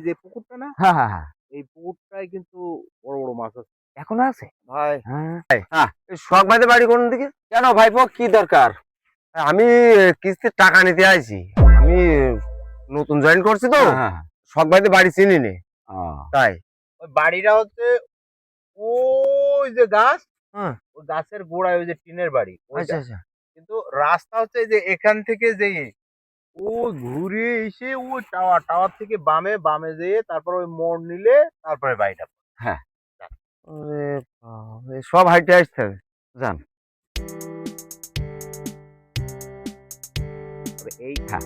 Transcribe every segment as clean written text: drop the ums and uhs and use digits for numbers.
যে পুকুরটা না, হ্যাঁ হ্যাঁ হ্যাঁ, এই পুকুরটায় কিন্তু বড় বড় মাছ আছে এখনো আছে ভাই। হ্যাঁ। হ্যাঁ, শখ ভাইদের বাড়ি কোন দিকে? কেন ভাইপো কি দরকার? আমি কিস্তির টাকা নিতে আইছি। আমি নতুন জয়েন করছি তো, হ্যাঁ হ্যাঁ শখ ভাইদের বাড়ি চিনি নে, হ্যাঁ। তাই। ওই বাড়িটা হচ্ছে ওই যে গাছ, হ্যাঁ, ওই গাছের গোড়ায় ওই যে টিনের বাড়ি আচ্ছা ওইটা। আচ্ছা। কিন্তু রাস্তা হচ্ছে এই যে এখান থেকে যে ও ঘুরে এসে ওই টাওয়ার টাওয়ার থেকে বামে বামে যেয়ে তারপর ওই মোড় নিলে তারপরে বাড়িটা। হ্যাঁ ওরে বাবা, সব হাইটে আসতে হবে। যান। তবে এই হ্যাঁ।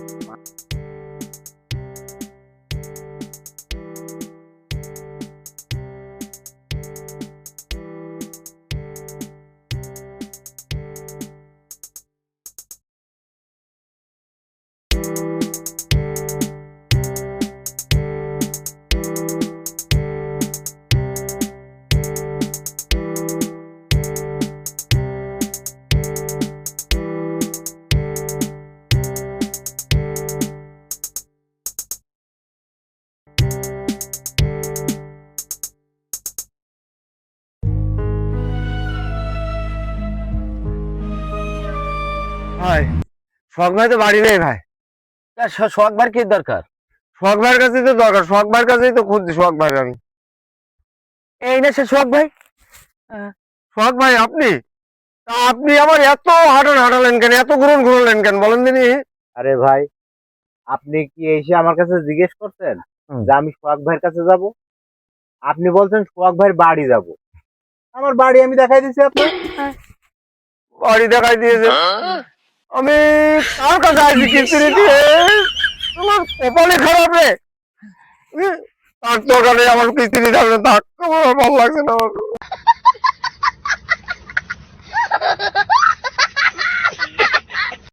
ভাই, শখ ভাই তো বাড়ি নেই ভাই। শখ ভাইয়ের কি দরকার? শখ ভাইয়ের কাছেই তো দরকার, শখ ভাইয়ের কাছেই তো খুঁজছি শখ ভাই। আমি এই না সে শখ ভাই। শখ ভাই আপনি, তা আপনি আবার এত হাঁটালেন কেন, এত ঘুরলেন কেন বলেন দিনি? আরে ভাই, আপনি কি এসে আমার কাছে জিজ্ঞেস করছেন যে আমি সোহাগ ভাইয়ের কাছে যাব? আপনি বলছেন সোহাগ ভাইয়ের বাড়ি যাব। আমার বাড়ি আমি দেখাই দিচ্ছি আপনার। বাড়ি দেখাই দিয়েছে। আমি কার কাছে আইছি কিস্তি নিতে? তোমার কপালে খারাপ রে। তার দোকানে আমার কিস্তি নিতে হবে না, থাক, আমার ভালো লাগছে না আমার।